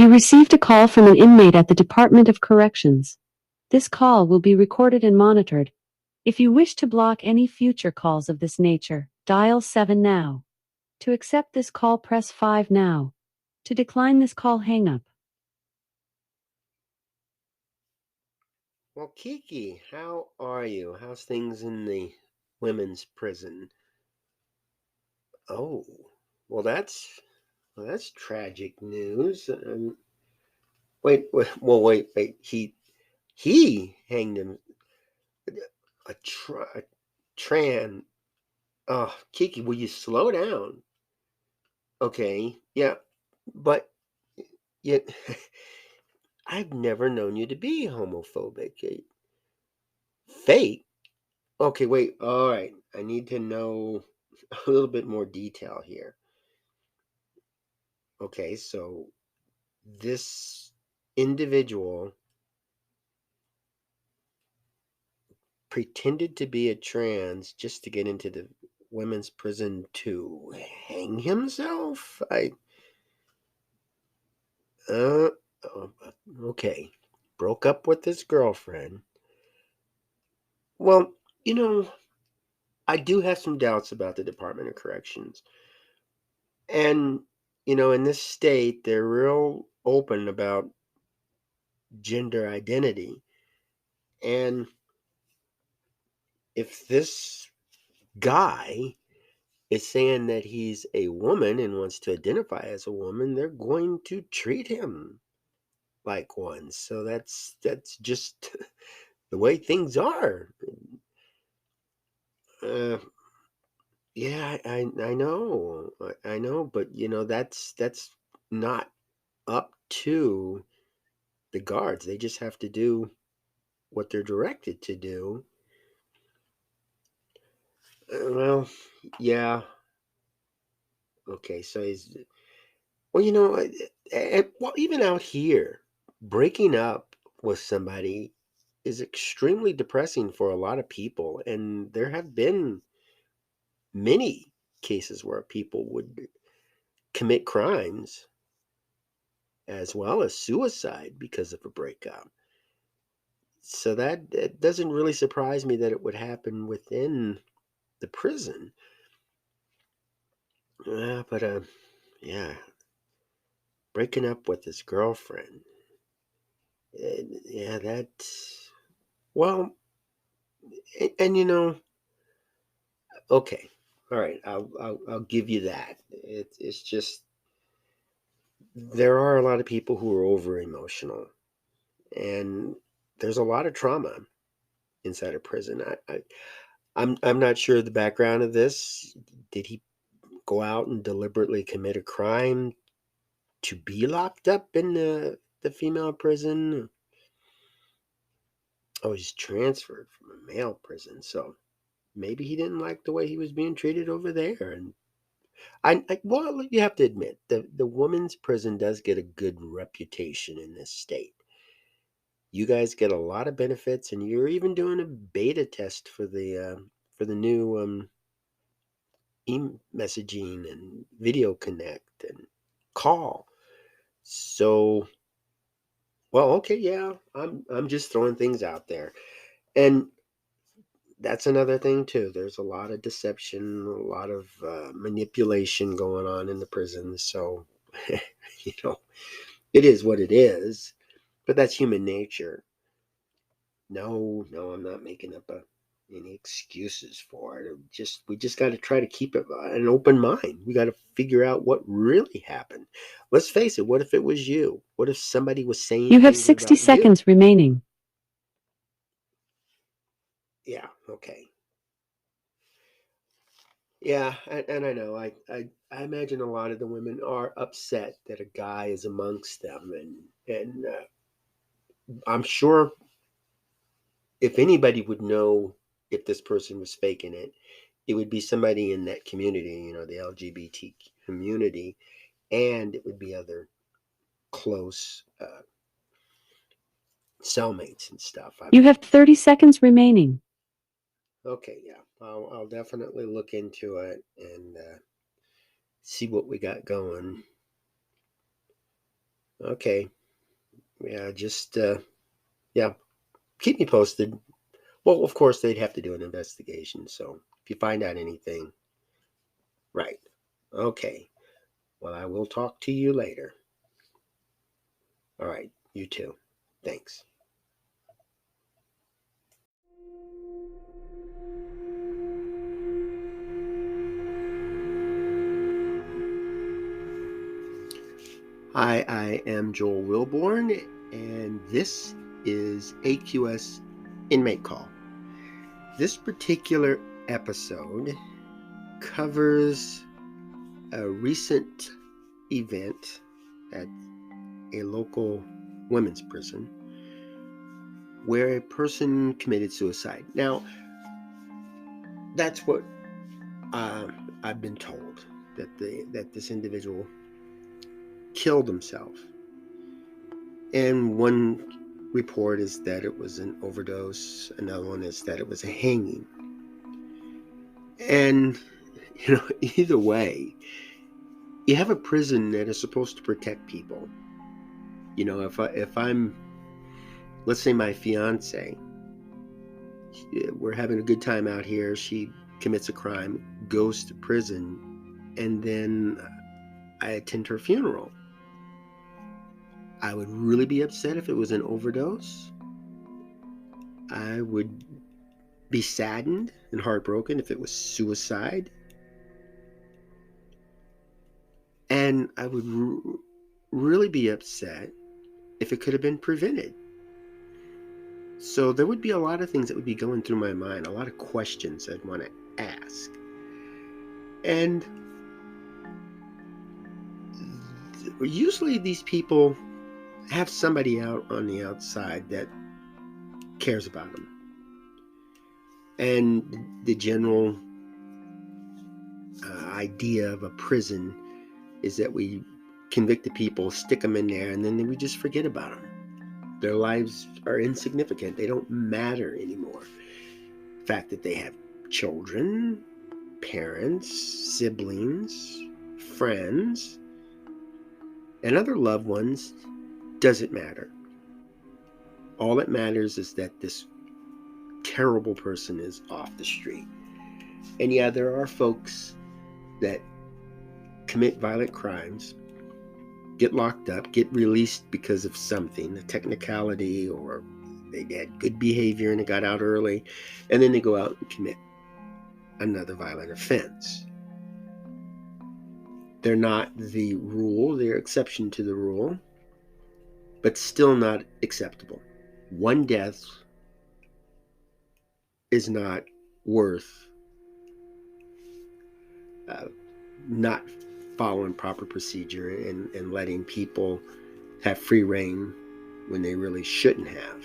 You received a call from an inmate at the Department of Corrections. This call will be recorded and monitored. If you wish to block any future calls of this nature, dial 7 now. To accept this call, press 5 now. To decline this call, hang up. Well, Kiki, how are you? How's things in the women's prison? Oh, well, that's tragic news. Wait. He hanged him. A tran. Oh, Kiki, will you slow down? Okay, yeah, but yet I've never known you to be homophobic. Fake? Okay, wait. All right, I need to know a little bit more detail here. Okay, so this individual pretended to be a trans just to get into the women's prison to hang himself. Uh, oh, okay. Broke up with his girlfriend. Well, you know, I do have some doubts about the Department of Corrections. And, in this state, they're real open about gender identity. And if this guy is saying that he's a woman and wants to identify as a woman, they're going to treat him like one. So that's just the way things are. Uh, yeah, I know, I know, but that's not up to the guards. They just have to do what they're directed to do. Well, yeah, okay. So he's well, well, even out here, breaking up with somebody is extremely depressing for a lot of people, and there have been many cases where people would commit crimes as well as suicide because of a breakup. So that it doesn't really surprise me that it would happen within the prison. But yeah, breaking up with his girlfriend. Yeah, that. Well, and okay, all right, I'll give you that. It's just there are a lot of people who are over emotional, and there's a lot of trauma inside a prison. I'm not sure the background of this. Did he go out and deliberately commit a crime to be locked up in the female prison? Oh, he's transferred from a male prison, so maybe he didn't like the way he was being treated over there. And well, you have to admit the women's prison does get a good reputation in this state. You guys get a lot of benefits, and you're even doing a beta test for the new e-messaging and video connect and call. So, well, okay, yeah, I'm just throwing things out there, and that's another thing too. There's a lot of deception, a lot of manipulation going on in the prisons. So, you know, it is what it is. But that's human nature. No, I'm not making up any excuses for it. We just got to try to keep it an open mind. We got to figure out what really happened. Let's face it. What if it was you? What if somebody was saying You have things 60 about you? seconds remaining. Yeah. Okay. Yeah, and I know. I imagine a lot of the women are upset that a guy is amongst them, and I'm sure if anybody would know if this person was faking it, it would be somebody in that community, the LGBT community, and it would be other close cellmates and stuff. You have 30 seconds remaining. Okay, yeah, I'll definitely look into it and see what we got going. Okay. Yeah, just yeah, keep me posted. Well, of course they'd have to do an investigation. So if you find out anything, right? Okay. Well, I will talk to you later. All right. You too. Thanks. Hi, I am Joel Wilborn, and this is AQS Inmate Call. This particular episode covers a recent event at a local women's prison where a person committed suicide. Now, that's what I've been told, that this individual killed himself. And one report is that it was an overdose, another one is that it was a hanging. And either way, you have a prison that is supposed to protect people. If I'm, let's say, my fiance, we're having a good time out here, she commits a crime, goes to prison, and then I attend her funeral. I would really be upset if it was an overdose. I would be saddened and heartbroken if it was suicide. And I would really be upset if it could have been prevented. So there would be a lot of things that would be going through my mind, a lot of questions I'd want to ask. And usually these people have somebody out on the outside that cares about them. And the general idea of a prison is that we convict the people, stick them in there, and then we just forget about them. Their lives are insignificant. They don't matter anymore. The fact that they have children, parents, siblings, friends, and other loved ones doesn't matter. All that matters is that this terrible person is off the street. And yeah, there are folks that commit violent crimes, get locked up, get released because of something, a technicality, or they had good behavior and they got out early, and then they go out and commit another violent offense. They're not the rule, they're exception to the rule, but still not acceptable. One death is not worth not following proper procedure and letting people have free reign when they really shouldn't have.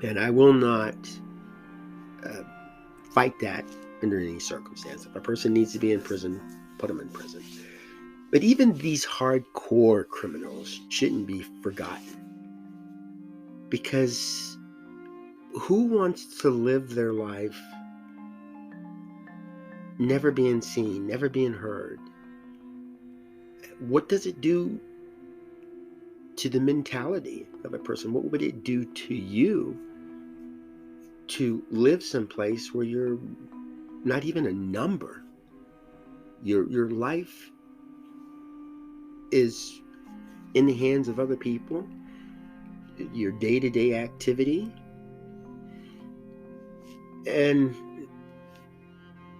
And I will not fight that under any circumstance. If a person needs to be in prison, put them in prison. But even these hardcore criminals shouldn't be forgotten, because who wants to live their life never being seen, never being heard? What does it do to the mentality of a person? What would it do to you to live someplace where you're not even a number? Your life is in the hands of other people, your day-to-day activity, and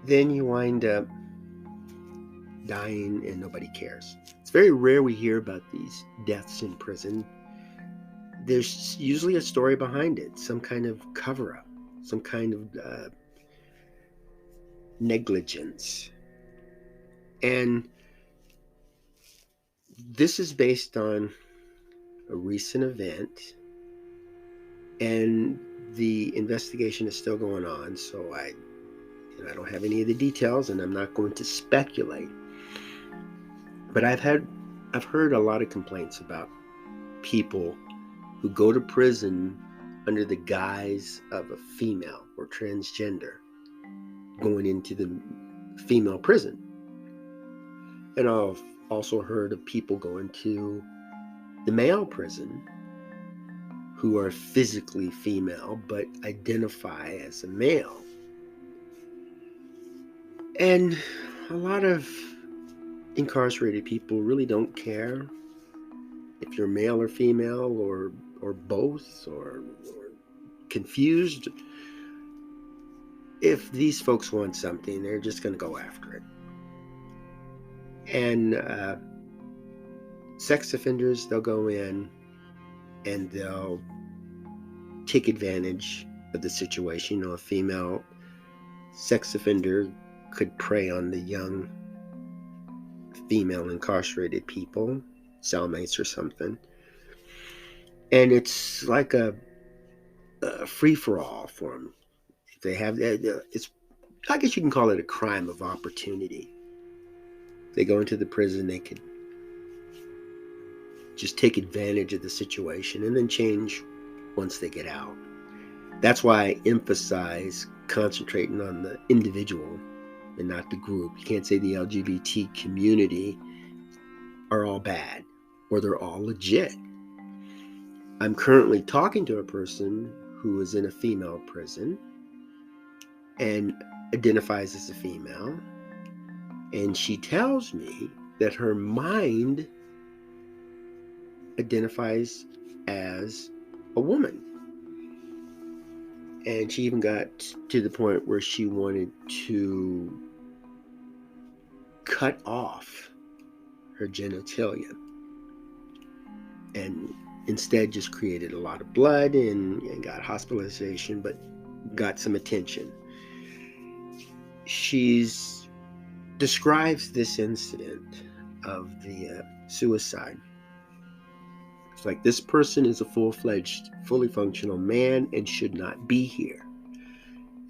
then you wind up dying and nobody cares. It's very rare we hear about these deaths in prison. There's usually a story behind it, some kind of cover-up, some kind of negligence. And this is based on a recent event, and the investigation is still going on, so I don't have any of the details, and I'm not going to speculate. But I've heard a lot of complaints about people who go to prison under the guise of a female or transgender going into the female prison. And I've also heard of people going to the male prison who are physically female but identify as a male. And a lot of incarcerated people really don't care if you're male or female or both or confused. If these folks want something, they're just going to go after it. And sex offenders, they'll go in and they'll take advantage of the situation. A female sex offender could prey on the young female incarcerated people, cellmates or something. And it's like a free-for-all for them. If they have that, it's, I guess you can call it a crime of opportunity. They go into the prison, they could just take advantage of the situation and then change once they get out. That's why I emphasize concentrating on the individual and not the group. You can't say the LGBT community are all bad or they're all legit. I'm currently talking to a person who is in a female prison and identifies as a female, and she tells me that her mind identifies as a woman. And she even got to the point where she wanted to cut off her genitalia and instead just created a lot of blood and got hospitalization, but got some attention. She describes this incident of the suicide. It's like, this person is a full-fledged, fully functional man and should not be here.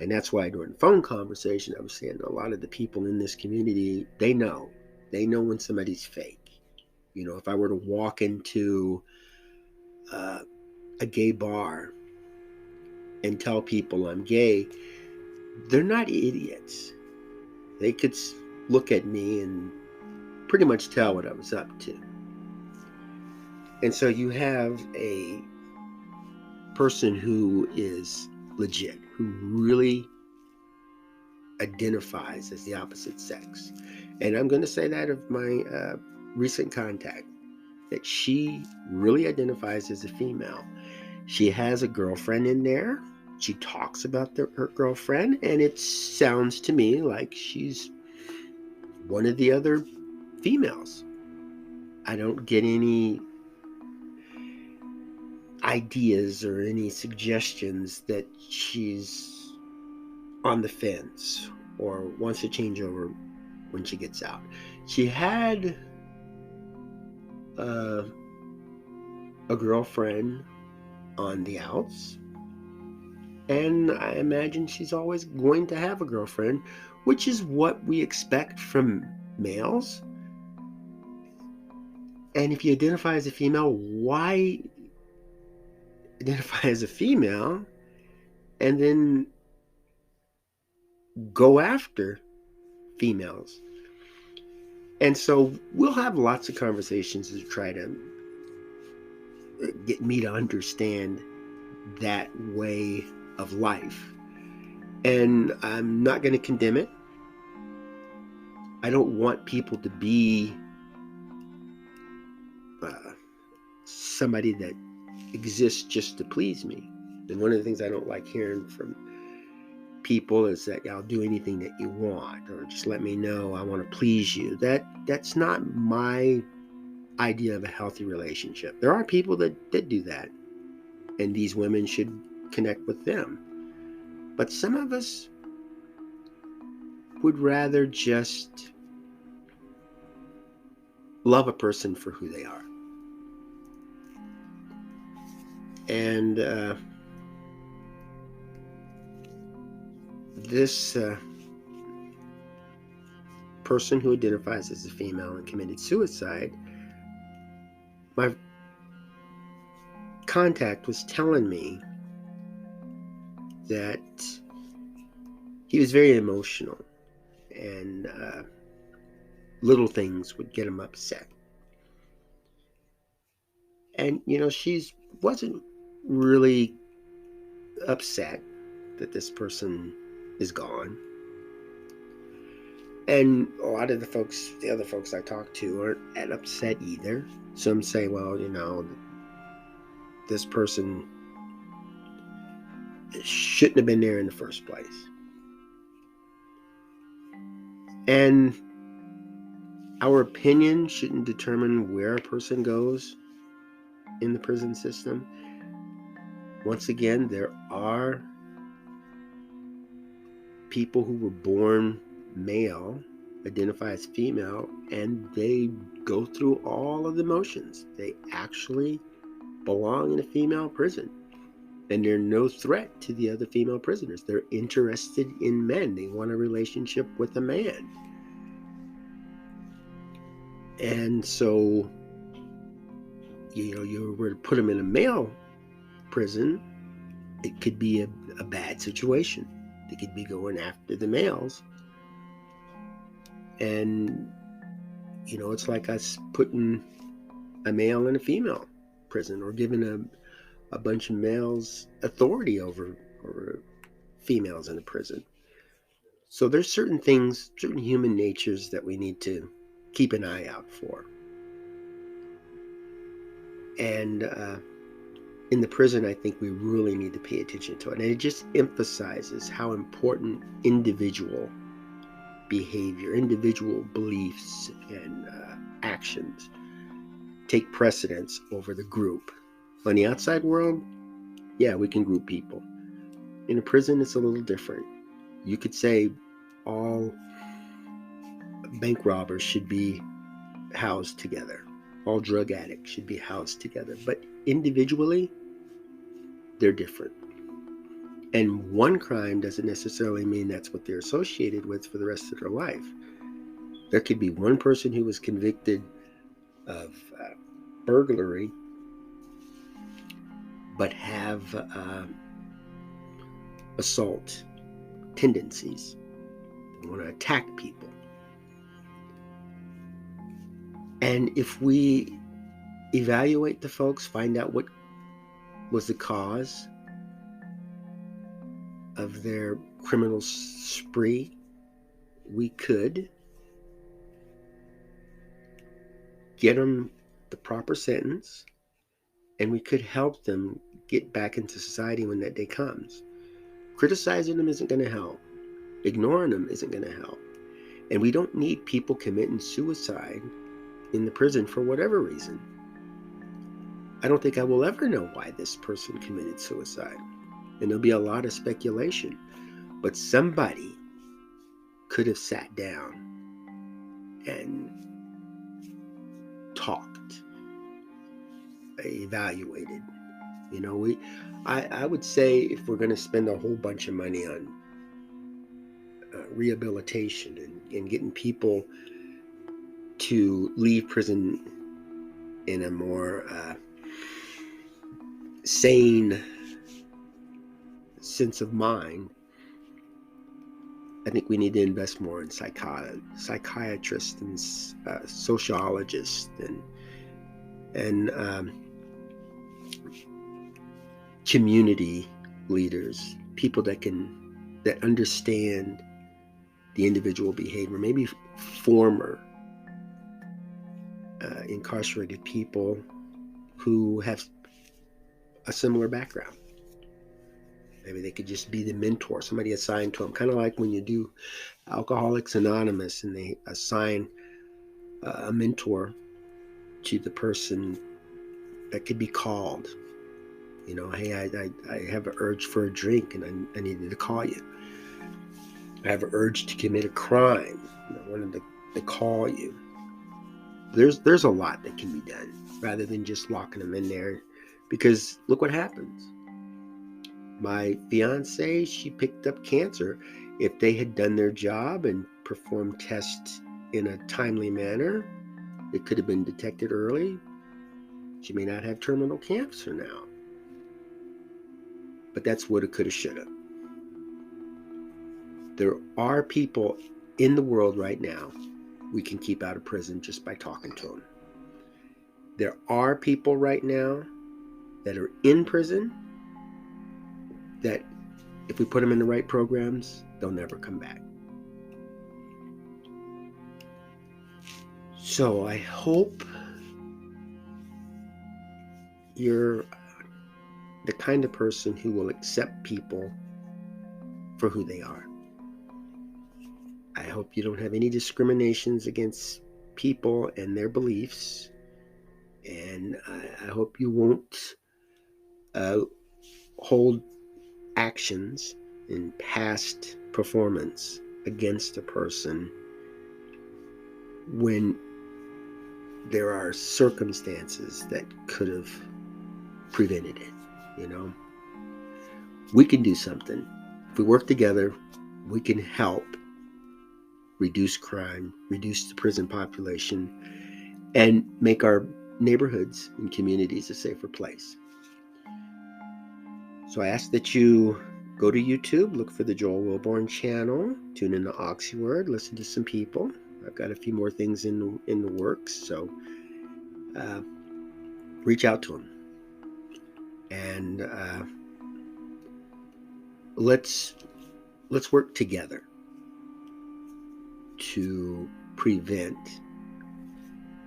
And that's why during the phone conversation, I was saying a lot of the people in this community, they know when somebody's fake. You know, if I were to walk into a gay bar and tell people I'm gay, they're not idiots. They could look at me and pretty much tell what I was up to. And so you have a person who is legit, who really identifies as the opposite sex. And I'm going to say that of my recent contact, that she really identifies as a female. She has a girlfriend in there. She talks about her girlfriend, and it sounds to me like she's one of the other females. I don't get any ideas or any suggestions that she's on the fence or wants to change over when she gets out. She had a girlfriend on the outs, and I imagine she's always going to have a girlfriend, which is what we expect from males. And if you identify as a female, why identify as a female and then go after females? And so we'll have lots of conversations to try to get me to understand that way of life. And I'm not going to condemn it. I don't want people to be somebody that exists just to please me. And one of the things I don't like hearing from people is that I'll do anything that you want, or just let me know I want to please you. That's not my idea of a healthy relationship. There are people that do that, and these women should connect with them. But some of us would rather just love a person for who they are. And this person who identifies as a female and committed suicide, my contact was telling me that he was very emotional, and little things would get him upset. And, she wasn't really upset that this person is gone. And a lot of the other folks I talk to aren't that upset either. Some say, well, this person shouldn't have been there in the first place. And our opinion shouldn't determine where a person goes in the prison system. Once again, there are people who were born male, identify as female, and they go through all of the motions. They actually belong in a female prison. And they're no threat to the other female prisoners. They're interested in men. They want a relationship with a man. And so, you were to put them in a male prison, it could be a bad situation. They could be going after the males. And, it's like us putting a male in a female prison, or giving a bunch of males authority over females in a prison. So there's certain things, certain human natures that we need to keep an eye out for. And in the prison, I think we really need to pay attention to it. And it just emphasizes how important individual behavior, individual beliefs, and actions take precedence over the group. On the outside world, yeah, we can group people. In a prison, it's a little different. You could say all bank robbers should be housed together. All drug addicts should be housed together. But individually, they're different. And one crime doesn't necessarily mean that's what they're associated with for the rest of their life. There could be one person who was convicted of burglary, but have assault tendencies. They want to attack people. And if we evaluate the folks, find out what was the cause of their criminal spree, we could get them the proper sentence, and we could help them get back into society when that day comes. Criticizing them isn't going to help. Ignoring them isn't going to help. And we don't need people committing suicide in the prison for whatever reason. I don't think I will ever know why this person committed suicide. And there'll be a lot of speculation. But somebody could have sat down and talked, evaluated. I would say if we're going to spend a whole bunch of money on rehabilitation and getting people to leave prison in a more sane sense of mind, I think we need to invest more in psychiatrists and sociologists and community leaders, people that understand the individual behavior, maybe former incarcerated people who have a similar background. Maybe they could just be the mentor, somebody assigned to them, kind of like when you do Alcoholics Anonymous and they assign a mentor to the person that could be called. Hey, I have an urge for a drink and I needed to call you. I have an urge to commit a crime and I wanted to call you. There's a lot that can be done rather than just locking them in there, because look what happens. My fiance, she picked up cancer. If they had done their job and performed tests in a timely manner, it could have been detected early. She may not have terminal cancer now. But that's woulda, coulda, shoulda. There are people in the world right now we can keep out of prison just by talking to them. There are people right now that are in prison that if we put them in the right programs, they'll never come back. So I hope you're the kind of person who will accept people for who they are. I hope you don't have any discriminations against people and their beliefs. And I hope you won't hold actions in past performance against a person when there are circumstances that could have prevented it. You know, we can do something. If we work together, we can help reduce crime, reduce the prison population, and make our neighborhoods and communities a safer place. So I ask that you go to YouTube, look for the Joel Wilborn channel, tune in to Oxyword, listen to some people. I've got a few more things in the works, so reach out to them. And let's work together to prevent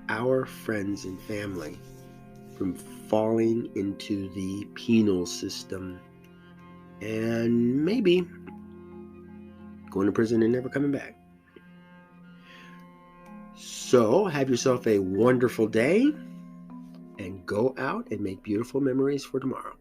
our friends and family from falling into the penal system and maybe going to prison and never coming back. So have yourself a wonderful day and go out and make beautiful memories for tomorrow.